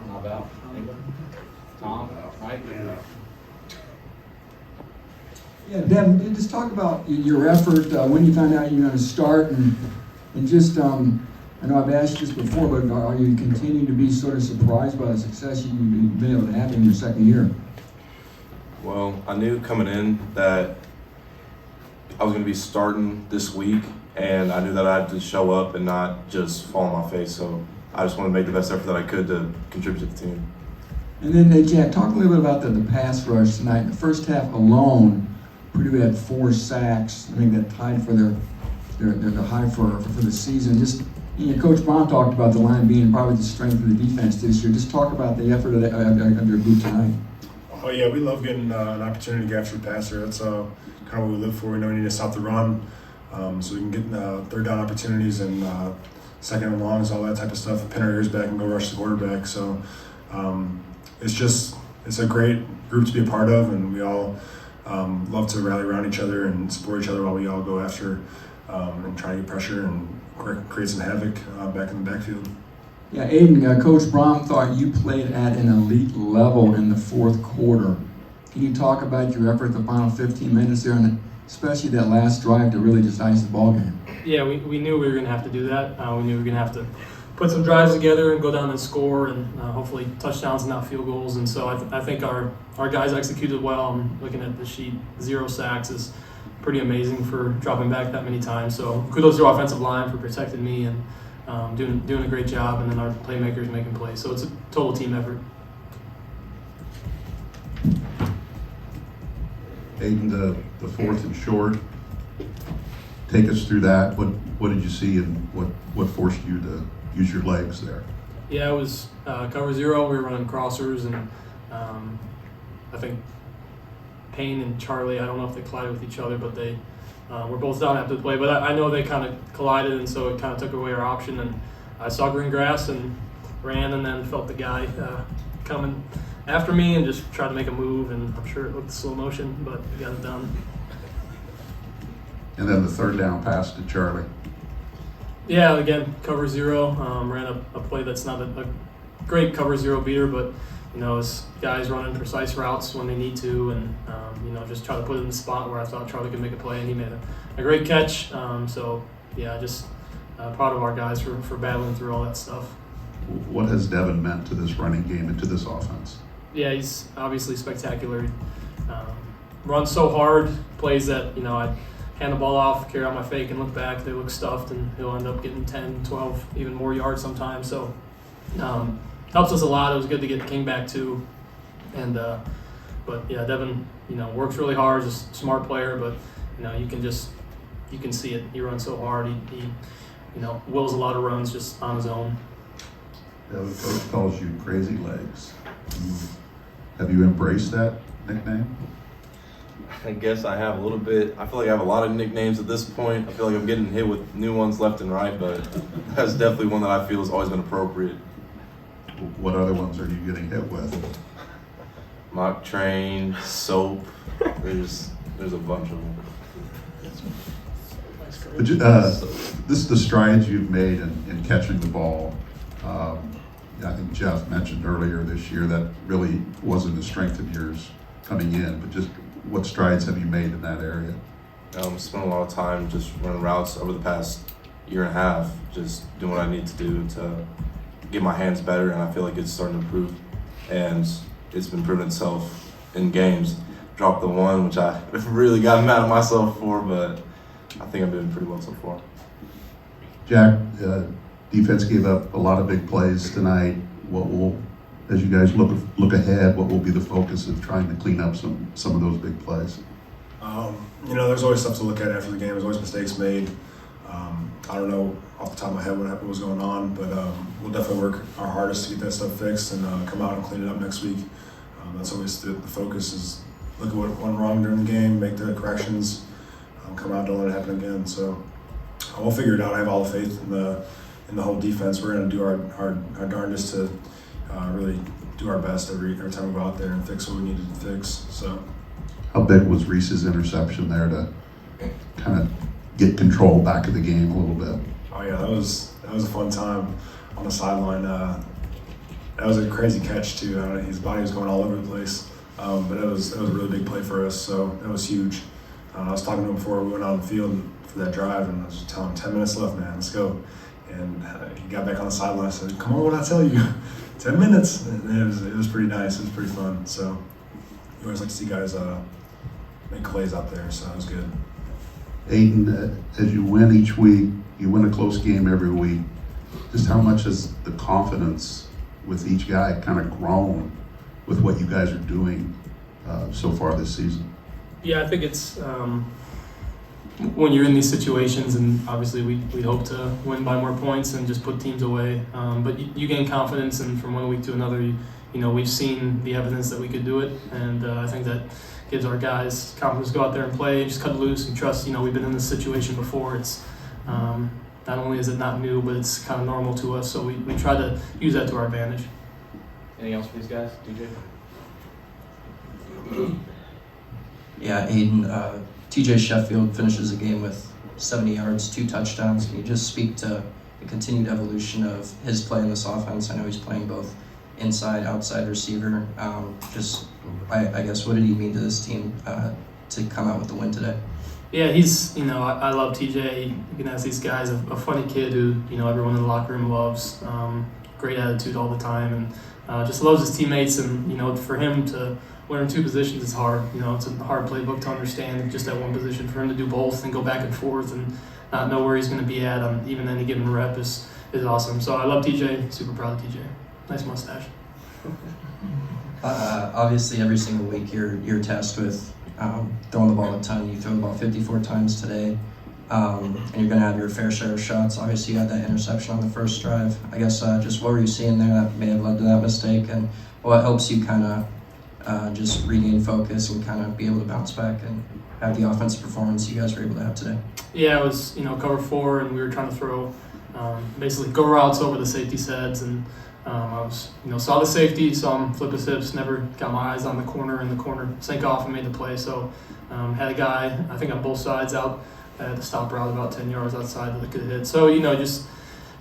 something about? Tom, Mike? Yeah, Devin, just talk about your effort when you found out you were going to start, and just, I know I've asked you this before, but are you continuing to be sort of surprised by the success you've been able to have in your second year? Well, I knew coming in that I was going to be starting this week, and I knew that I had to show up and not just fall on my face. So I just wanted to make the best effort that I could to contribute to the team. And then, Jack, talk a little bit about the pass rush tonight. In the first half alone, Purdue had 4 sacks. I think that tied for their high for the season. Just, Coach Brown talked about the line being probably the strength of the defense this year. Just talk about the effort of your group tonight. Oh yeah, we love getting an opportunity to get after the passer. That's kind of what we live for. We know we need to stop the run, so we can get third down opportunities and second and longs, all that type of stuff. Pin our ears back and go rush the quarterback. So it's a great group to be a part of, and we all love to rally around each other and support each other while we all go after and try to get pressure and create some havoc back in the backfield. Yeah, Aidan, Coach Brown thought you played at an elite level in the fourth quarter. Can you talk about your effort the final 15 minutes there, and especially that last drive to really just ice the ball game? Yeah, we knew we were going to have to do that. We knew we were going to have to put some drives together and go down and score, and hopefully touchdowns and not field goals. And so I think our guys executed well. I'm looking at the sheet. 0 sacks is pretty amazing for dropping back that many times. So kudos to our offensive line for protecting me and doing a great job, and then our playmakers making plays. So it's a total team effort. Aidan, the fourth and short, take us through that. What did you see, and what forced you to use your legs there? Yeah, it was cover 0. We were running crossers, and I think Payne and Charlie, I don't know if they collided with each other, but they were both down after the play. But I know they kind of collided, and so it kind of took away our option. And I saw green grass and ran, and then felt the guy coming after me and just tried to make a move. And I'm sure it looked slow motion, but we got it done. And then the third down pass to Charlie. Yeah, again, cover 0. Ran a play that's not a great cover 0 beater, but his guys running precise routes when they need to, and just try to put it in the spot where I thought Charlie could make a play, and he made a great catch. So yeah, just proud of our guys for battling through all that stuff. What has Devin meant to this running game and to this offense? Yeah, he's obviously spectacular. Runs so hard, plays that I hand the ball off, carry out my fake, and look back. They look stuffed, and he'll end up getting 10, 12, even more yards sometimes. So helps us a lot. It was good to get King back too. And but yeah, Devin, works really hard. He's a smart player, but you can see it. He runs so hard. He wills a lot of runs just on his own. Devin, Coach calls you Crazy Legs. Have you embraced that nickname? I guess I have a little bit. I feel like I have a lot of nicknames at this point. I feel like I'm getting hit with new ones left and right, but that's definitely one that I feel has always been appropriate. What other ones are you getting hit with? Mock train, soap. There's a bunch of them. But this is the strides you've made in catching the ball. I think Jeff mentioned earlier this year that really wasn't a strength of yours coming in, but just what strides have you made in that area? Spent a lot of time just running routes over the past year and a half, just doing what I need to do to get my hands better, and I feel like it's starting to improve, and it's been proving itself in games. Dropped the one, which I really got mad at myself for, but I think I'm doing pretty well so far. Jack, defense gave up a lot of big plays tonight. What will, as you guys look ahead, what will be the focus of trying to clean up some of those big plays? There's always stuff to look at after the game. There's always mistakes made. I don't know off the top of my head what was going on, but we'll definitely work our hardest to get that stuff fixed and come out and clean it up next week. That's always the focus, is look at what went wrong during the game, make the corrections, come out, don't let it happen again. So we'll figure it out. I have all the faith in the whole defense. We're going to do our darndest to really do our best every time we go out there and fix what we needed to fix. So, how big was Reese's interception there to kind of get control back of the game a little bit? Oh yeah, that was a fun time on the sideline. that was a crazy catch too. I don't know, his body was going all over the place, but it was a really big play for us. So that was huge. I was talking to him before we went out on the field for that drive, and I was just telling him 10 minutes left, man, let's go. And he got back on the sideline. I said, "Come on, what I tell you, 10 minutes." And it was pretty nice. It was pretty fun. So you always like to see guys make plays out there. So it was good. Aidan, as you win each week, you win a close game every week. Just how much has the confidence with each guy kind of grown with what you guys are doing so far this season? Yeah, I think it's when you're in these situations, and obviously we hope to win by more points and just put teams away. But you gain confidence, and from one week to another, we've seen the evidence that we could do it, and I think that gives our guys confidence to go out there and play, just cut loose and trust. We've been in this situation before. It's not only is it not new, but it's kind of normal to us. So we try to use that to our advantage. Anything else for these guys, DJ? Yeah, Aidan, TJ Sheffield finishes the game with 70 yards, 2 touchdowns. Can you just speak to the continued evolution of his play in this offense? I know he's playing both inside, outside receiver. I guess, what did he mean to this team to come out with the win today? Yeah, he's, I love TJ. You can ask these guys, a funny kid who, everyone in the locker room loves. Great attitude all the time, and just loves his teammates. And, for him to learn 2 positions is hard. It's a hard playbook to understand just that one position. For him to do both and go back and forth and not know where he's going to be at on even any given rep is awesome. So I love TJ. Super proud of TJ. Nice mustache. Obviously, every single week you're tasked with throwing the ball a ton. You throw the ball 54 times today, and you're going to have your fair share of shots. Obviously, you had that interception on the first drive. I guess just what were you seeing there that may have led to that mistake, and what helps you kind of just regain focus and kind of be able to bounce back and have the offensive performance you guys were able to have today? Yeah, it was cover 4, and we were trying to throw basically go routes over the safety sets, and I was saw the safety, saw him flip his hips, never got my eyes on the corner, and the corner sank off and made the play. So had a guy, I think on both sides out at the stop route about 10 yards outside that could hit. So just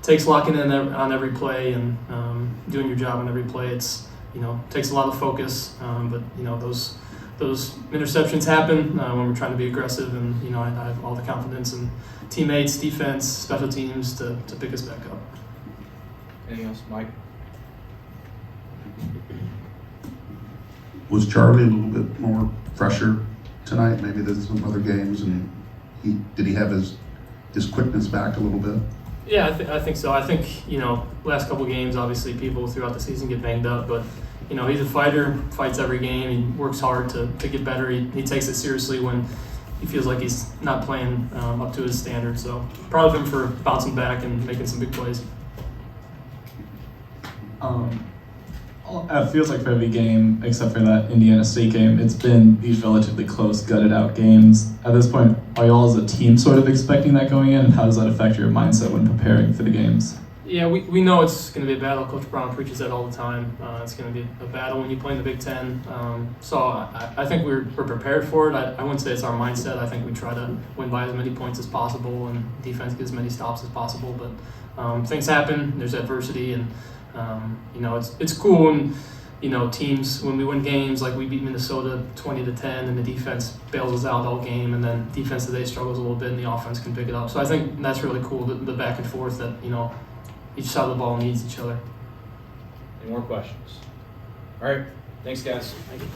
takes locking in on every play and doing your job on every play. It's takes a lot of focus, but those interceptions happen when we're trying to be aggressive, and I have all the confidence in teammates, defense, special teams to pick us back up. Anything else, Mike? Was Charlie a little bit more fresher tonight, maybe than some other games, and did he have his quickness back a little bit? Yeah, I think so. I think last couple games, obviously people throughout the season get banged up, but he's a fighter, fights every game. He works hard to get better. He takes it seriously when he feels like he's not playing up to his standards. So proud of him for bouncing back and making some big plays. It feels like for every game, except for that Indiana State game, it's been these relatively close, gutted out games. At this point, are y'all as a team sort of expecting that going in, and how does that affect your mindset when preparing for the games? Yeah, we know it's going to be a battle. Coach Brown preaches that all the time. It's going to be a battle when you play in the Big Ten. So I think we're prepared for it. I wouldn't say it's our mindset. I think we try to win by as many points as possible and defense get as many stops as possible. But things happen. There's adversity, and it's cool when teams, when we win games like we beat Minnesota 20-10, and the defense bails us out all game, and then defense today struggles a little bit, and the offense can pick it up. So I think that's really cool, the back and forth that each side of the ball needs each other. Any more questions? All right. Thanks, guys. Thank you.